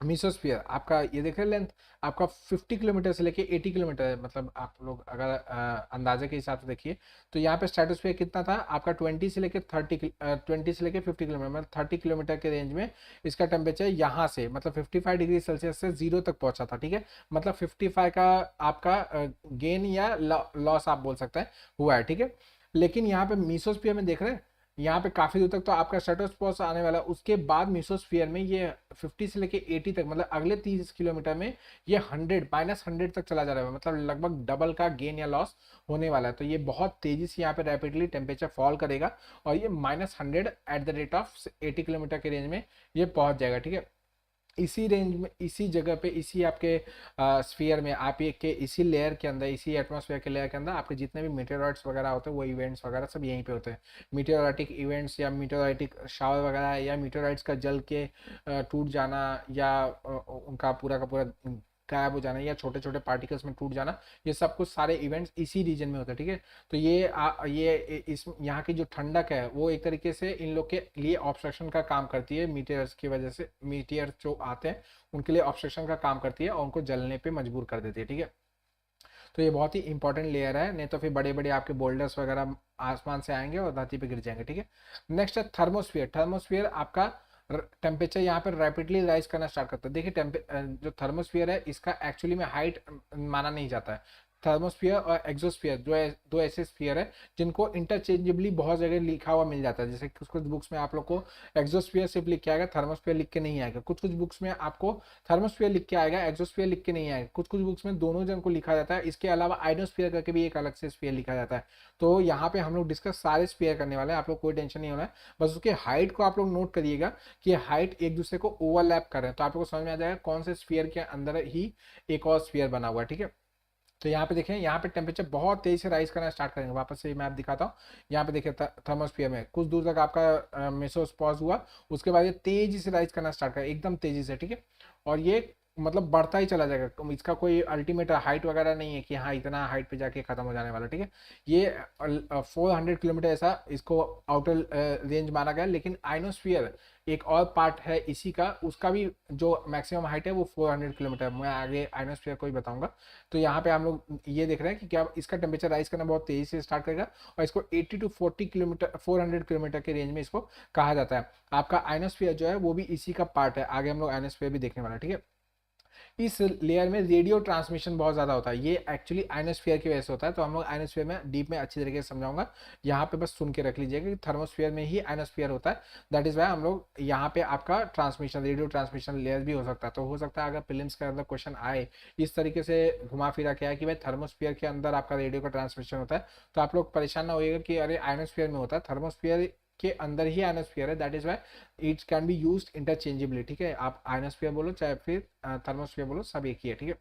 मीसोस्फीयर आपका, ये देख रहे लेंथ आपका 50 किलोमीटर से लेके 80 किलोमीटर है। मतलब आप लोग अगर अंदाजे के हिसाब से देखिए तो यहाँ पे स्ट्रेटोस्फीयर कितना था आपका 20 से लेके 50 किलोमीटर, मतलब 30 किलोमीटर के रेंज में इसका टेम्परेचर यहाँ से मतलब 55 डिग्री सेल्सियस से 0 तक पहुंचा था, ठीक है। मतलब 55 का आपका गेन या लॉस आप बोल सकते हैं हुआ है, ठीक है। लेकिन यहाँ पे मीसोस्फीयर में देख रहे हैं यहाँ पे काफी दूर तक तो आपका स्ट्रेटोस्फीयर आने वाला है। उसके बाद मेसोस्फीयर में ये 50 से लेके 80 तक, मतलब अगले 30 किलोमीटर में ये 100 -100 तक चला जा रहा है, मतलब लगभग डबल का गेन या लॉस होने वाला है। तो ये बहुत तेजी से यहाँ पे रैपिडली टेम्परेचर फॉल करेगा और ये -100 at the rate of 80 kilometre के रेंज में ये पहुंच जाएगा, ठीक है। इसी रेंज में, इसी जगह पे, इसी आपके स्फीयर में, आप ये के इसी लेयर के अंदर, इसी एटमॉस्फेयर के लेयर के अंदर आपके जितने भी मीटेरोइड्स वगैरह होते हैं, वो इवेंट्स वगैरह सब यहीं पे होते हैं। मीटेरोइटिक इवेंट्स या मीटेरोइटिक शावर वगैरह, या मीटेरोइड्स का जल के टूट जाना, या उनका पूरा का पूरा गायब हो जाना, या छोटे छोटे पार्टिकल्स में टूट जाना, ये सब कुछ सारे इवेंट्स इसी रीजन में होते हैं, ठीक है। तो ये इस यहाँ की जो ठंडक है वो एक तरीके से इन लोग के लिए ऑब्स्ट्रक्शन का काम करती है, मीटियर्स की वजह से। मीटियर जो आते हैं उनके लिए ऑब्स्ट्रक्शन का काम करती है और उनको जलने पे मजबूर कर देती है, ठीक है। तो ये बहुत ही इंपॉर्टेंट लेयर है, नहीं तो फिर बड़े बड़े आपके बोल्डर्स वगैरह आसमान से आएंगे और धरती पे गिर जाएंगे, ठीक है। नेक्स्ट है थर्मोस्फियर। थर्मोस्फियर आपका टेम्परेचर यहाँ पर रैपिडली राइज करना स्टार्ट करता है। देखिए जो थर्मोस्फियर है इसका एक्चुअली में हाइट माना नहीं जाता है। थर्मोस्फियर और एक्सोस्फियर दो ऐसे स्फीयर है जिनको इंटरचेंजेबली बहुत जगह लिखा हुआ मिल जाता है। जैसे कुछ कुछ बुक्स में आप लोग को एक्सोस्फियर सिर्फ लिख के आएगा, थर्मोस्फियर लिख के नहीं आएगा। कुछ कुछ बुक्स में आपको थर्मोस्फियर लिख के आएगा, एक्सोस्फियर लिख के नहीं आएगा। कुछ कुछ बुक्स में दोनों जन को लिखा जाता है। इसके अलावा आइनोस्फियर करके भी एक अलग से स्फीयर लिखा जाता है। तो यहाँ पे हम लोग डिस्कस सारे स्फीयर करने वाले हैं, आप लोग कोई टेंशन नहीं होना है। बस उसके हाइट को आप लोग नोट करिएगा कि हाइट एक दूसरे को ओवरलैप कर रहे हैं, तो आप लोग को समझ में आ जाएगा कौन से स्फीयर के अंदर ही एक और स्फीयर बना हुआ है, ठीक है। तो यहाँ पे देखें, यहाँ पे टेम्परेचर बहुत तेजी से राइज करना स्टार्ट करेंगे। वापस से मैप दिखाता हूँ। यहाँ पे देखिए थर्मोस्फियर में कुछ दूर तक आपका मेसोस पॉज हुआ, उसके बाद ये तेजी से राइज करना स्टार्ट करेगा, एकदम तेजी से, ठीक है। और ये मतलब बढ़ता ही चला जाएगा, इसका कोई अल्टीमेट हाइट वगैरह नहीं है कि हाँ इतना हाइट पे जाके खत्म हो जाने वाला, ठीक है। ये 400 किलोमीटर ऐसा इसको आउटर रेंज माना गया। लेकिन आइनोस्फियर एक और पार्ट है इसी का, उसका भी जो मैक्सिमम हाइट है वो 400 किलोमीटर है। मैं आगे आइनोस्फियर को ही बताऊंगा। तो यहाँ पे हम लोग ये देख रहे हैं कि क्या इसका टेम्परेचर राइज करना बहुत तेजी से स्टार्ट करेगा और इसको 80 to 40 किलोमीटर 400 किलोमीटर के रेंज में इसको कहा जाता है। आपका आइनोस्फियर जो है वो भी इसी का पार्ट है। आगे हम लोग आइनोस्फियर भी देखने वाला है, ठीक है। इस लेयर में रेडियो ट्रांसमिशन बहुत ज़्यादा होता है, ये एक्चुअली आइनोस्फीयर की वजह से होता है। तो हम लोग आइनोस्फीयर में डीप में अच्छी तरीके से समझाऊंगा, यहाँ पे बस सुन के रख लीजिएगा कि थर्मोस्फीयर में ही आइनोस्फीयर होता है। दैट इज वाई हम लोग यहाँ पे आपका ट्रांसमिशन, रेडियो ट्रांसमिशन लेयर भी हो सकता है। तो हो सकता है अगर प्रीलिम्स के अंदर क्वेश्चन आए इस तरीके से घुमा फिरा के आए कि भाई थर्मोस्फीयर के अंदर आपका रेडियो का ट्रांसमिशन होता है, तो आप लोग परेशान ना होइएगा कि अरे आइनोस्फीयर में होता है। थर्मोस्फीयर के अंदर ही आइनोस्फीयर है, that is why it can be used interchangeably, ठीक है। आप आइनोस्फीयर बोलो चाहे फिर थर्मोस्फीयर बोलो, सब एक ही है, ठीक है।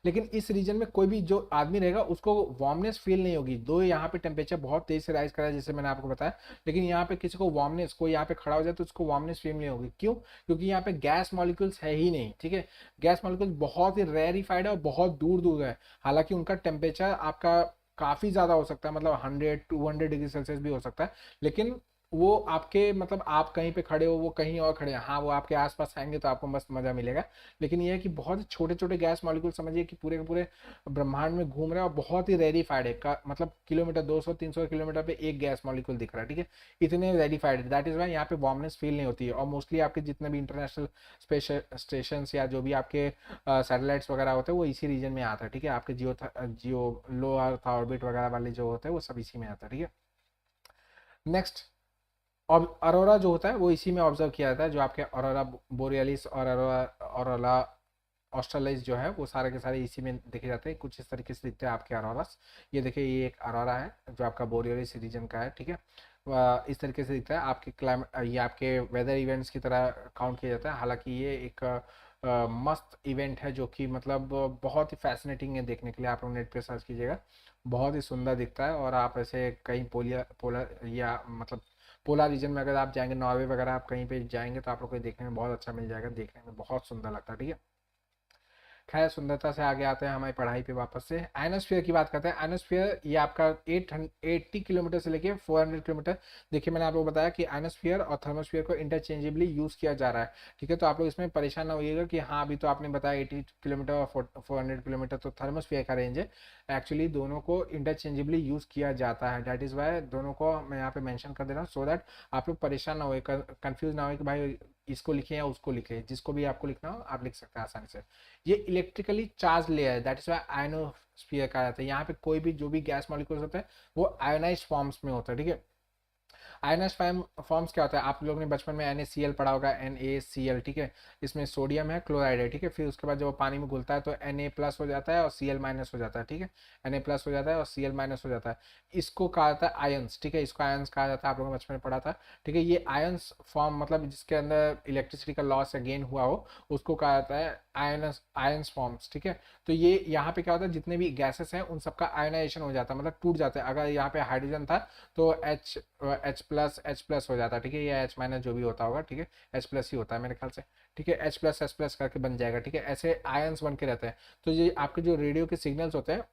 लेकिन इस रीजन में कोई भी जो आदमी रहेगा उसको वार्मनेस फील नहीं होगी। दो यहाँ पे टेम्परेचर बहुत तेज से राइज करा है जैसे मैंने आपको बताया, लेकिन यहाँ पे किसी को वार्मनेस, कोई यहाँ पे खड़ा हो जाए तो उसको वार्मनेस फील नहीं होगी। क्यों? क्योंकि यहाँ पे गैस मॉलिक्यूल्स है ही नहीं, ठीक है। गैस मॉलिक्यूल्स बहुत ही रेरिफाइड है और बहुत दूर दूर है। हालांकि उनका टेम्परेचर आपका काफी ज्यादा हो सकता है, मतलब 100-200 डिग्री सेल्सियस भी हो सकता है। लेकिन वो आपके, मतलब आप कहीं पे खड़े हो वो कहीं और खड़े हैं, हाँ वो आपके आसपास आएंगे तो आपको मस्त मजा मिलेगा। लेकिन ये है कि बहुत ही छोटे छोटे गैस मॉलिक्यूल समझिए कि पूरे के पूरे ब्रह्मांड में घूम रहे हैं और बहुत ही रेडिफाइड है का, मतलब किलोमीटर 200-300 किलोमीटर पे एक गैस मॉलिक्यूल दिख रहा है, ठीक है। इतने रेडिफाइड है, दैट इज वाई यहाँ पे वार्मनेस फील नहीं होती है। और मोस्टली आपके जितने भी इंटरनेशनल स्पेस स्टेशन या जो भी आपके सैटेलाइट्स वगैरह होते हैं वो इसी रीजन में आता है, ठीक है। आपके जियो लो अर्थ ऑर्बिट वगैरह वाले जो होते हैं वो सब इसी में आता है, ठीक है। नेक्स्ट, और अरोरा जो होता है वो इसी में ऑब्जर्व किया जाता है। जो आपके अरोरा बोरियलिस और अरोरा ऑस्ट्रेलिस जो है वो सारे के सारे इसी में देखे जाते हैं। कुछ इस तरीके से दिखते हैं आपके अरोरास। ये देखिए, ये एक अरोरा है जो आपका बोरियलिस रीजन का है, ठीक है। इस तरीके से दिखता है। आपके क्लाइमेट, ये आपके वेदर इवेंट्स की तरह काउंट किया जाता है। हालांकि ये एक मस्त इवेंट है जो कि मतलब बहुत ही फैसिनेटिंग है देखने के लिए। आप लोग नेट पे सर्च कीजिएगा, बहुत ही सुंदर दिखता है। और आप ऐसे कहीं पोलर या मतलब पोलर रीजन में अगर आप जाएंगे, नॉर्वे वगैरह आप कहीं पे जाएंगे तो आप लोग को देखने में बहुत अच्छा मिल जाएगा, देखने में बहुत सुंदर लगता है, ठीक है। खैर, सुंदरता से आगे आते हैं हमारी पढ़ाई पे वापस से। आइनोस्फीयर की बात करते हैं। आइनोस्फीयर ये आपका 880 किलोमीटर से लेके 400 किलोमीटर। देखिए, मैंने आप लोग बताया कि आइनोस्फीयर और थर्मोस्फीयर को इंटरचेंजेबली यूज किया जा रहा है, ठीक है। तो आप लोग इसमें परेशान ना होइएगा कि हाँ अभी तो आपने बताया 80 किलोमीटर और 400 किलोमीटर तो थर्मोस्फीयर का रेंज है। एक्चुअली दोनों को इंटरचेंजेबली यूज किया जाता है, दैट इज वाई दोनों को मैं यहाँ पे मेंशन कर दे रहा हूँ, सो दैट आप लोग परेशान ना हो, कंफ्यूज ना हो कि भाई इसको लिखे या उसको लिखे। जिसको भी आपको लिखना हो आप लिख सकते हैं आसानी से। ये इलेक्ट्रिकली चार्ज लेयर है, दैट इज वाई आयनोस्फीयर कहा जाता है। यहाँ पे कोई भी जो भी गैस मॉलिक्यूल्स होते हैं वो आयोनाइज फॉर्म्स में होता है, ठीक है। आयनस फॉर्म्स क्या होता है, आप लोग ने बचपन में NaCl पढ़ा होगा, NaCl, ठीक है। इसमें सोडियम है, क्लोराइड है, ठीक है। फिर उसके बाद जब वो पानी में घुलता है तो Na+ हो जाता है और Cl- हो जाता है, ठीक है। Na+ हो जाता है और Cl- हो जाता है। इसको कहा जाता है आयंस, ठीक है। इसको आयंस कहा जाता है, आप लोगों ने बचपन में पढ़ा था, ठीक है। ये आयंस फॉर्म मतलब जिसके अंदर इलेक्ट्रिसिटी का लॉस या गेन हुआ हो, उसको कहा जाता है आयंस फॉर्म्स, ठीक है। तो ये यहाँ पे क्या होता है, जितने भी गैसेस हैं उन सबका आयनाइजेशन हो जाता है, मतलब टूट जाता है। अगर यहाँ पे हाइड्रोजन था तो H+ हो जाता है, ठीक है। या H- जो भी होता होगा, ठीक है। H+ ही होता है मेरे ख्याल से, ठीक है। H+H+ करके बन जाएगा, ठीक है। ऐसे आयंस बन के रहते हैं। तो ये आपके जो रेडियो के सिग्नल्स होते हैं,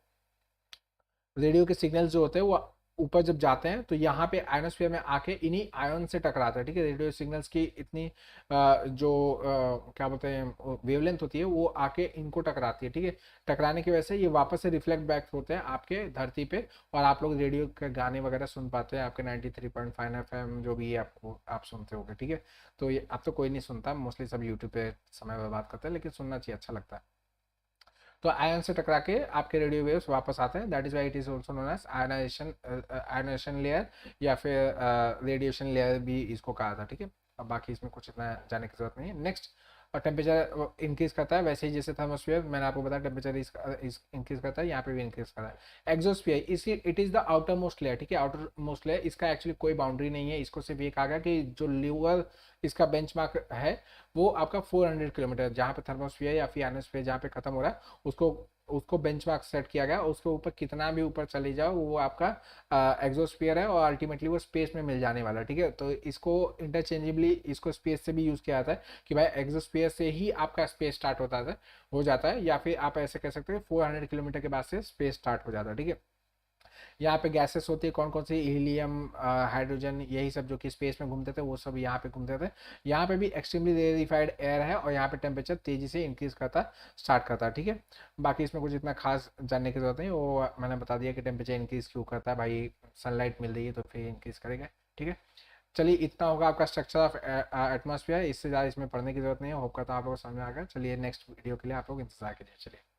रेडियो के सिग्नल्स जो होते हैं वो ऊपर जब जाते हैं तो यहाँ पे आयनोस्फीयर में आके इन्हीं आयन से टकराते हैं, ठीक है। रेडियो सिग्नल्स की इतनी क्या बोलते हैं वेवलेंथ होती है, वो आके इनको टकराती है, ठीक है। टकराने की वजह से ये वापस से रिफ्लेक्ट बैक होते हैं आपके धरती पे, और आप लोग रेडियो के गाने वगैरह सुन पाते हैं, आपके 93.5 FM जो भी है आपको आप सुनते होगे, ठीक है। तो ये अब तो कोई नहीं सुनता, मोस्टली सब यूट्यूब पे समय बर्बाद करते हैं, लेकिन सुनना चाहिए, अच्छा लगता है। तो आयन से टकरा के आपके रेडियो वेव्स वापस आते हैं, that is why it is also known as ionisation layer, या फिर रेडिएशन लेयर भी इसको कहा था, ठीक है। अब बाकी इसमें कुछ इतना जाने की जरूरत नहीं है। नेक्स्ट, और टेम्परेचर इंक्रीज करता है, वैसे ही जैसे थर्मोस्फीयर मैंने आपको बताया टेम्परेचर इंक्रीज करता है, यहाँ पे भी इंक्रीज करता है। एक्सोस्फीयर इसी it is the outer most layer, ठीक है। आउटर मोस्ट लेयर, इसका एक्चुअली कोई बाउंड्री नहीं है, इसको सिर्फ ये कहा गया कि जो लोअर इसका बेंचमार्क है वो आपका 400 किलोमीटर, जहाँ पे थर्मोस्फीयर या फिर आयनोस्फीयर जहाँ पे खत्म हो रहा है उसको उसको बेंचमार्क सेट किया गया। उसके ऊपर कितना भी ऊपर चले जाओ वो आपका एक्सोस्फीयर है, और अल्टीमेटली वो स्पेस में मिल जाने वाला है, ठीक है। तो इसको इंटरचेंजेबली इसको स्पेस से भी यूज किया जाता है कि भाई एक्सोस्फीयर से ही आपका स्पेस स्टार्ट होता है, हो जाता है, या फिर आप ऐसे कह सकते हैं 400 किलोमीटर के बाद से स्पेस स्टार्ट हो जाता है, ठीक है। यहाँ पे गैसेस होती है कौन कौन सी, हीलियम, हाइड्रोजन, यही सब जो कि स्पेस में घूमते थे वो सब यहाँ पे घूमते थे। यहाँ पे भी एक्सट्रीमली रेरिफाइड एयर है, और यहाँ पे टेम्परेचर तेजी से इंक्रीज करता स्टार्ट करता है, ठीक है। बाकी इसमें कुछ इतना खास जानने की जरूरत नहीं, वो मैंने बता दिया कि टेम्परेचर इंक्रीज क्यों करता है भाई, सनलाइट मिल रही है तो फिर इंक्रीज करेगा, ठीक है। चलिए इतना होगा आपका स्ट्रक्चर ऑफ एटमॉस्फेयर, इससे ज़्यादा इसमें पढ़ने की जरूरत नहीं है। होप करता हूँ आप लोगों को समझ में आ गया। चलिए नेक्स्ट वीडियो के लिए आप लोग इंतजार कीजिए, चलिए।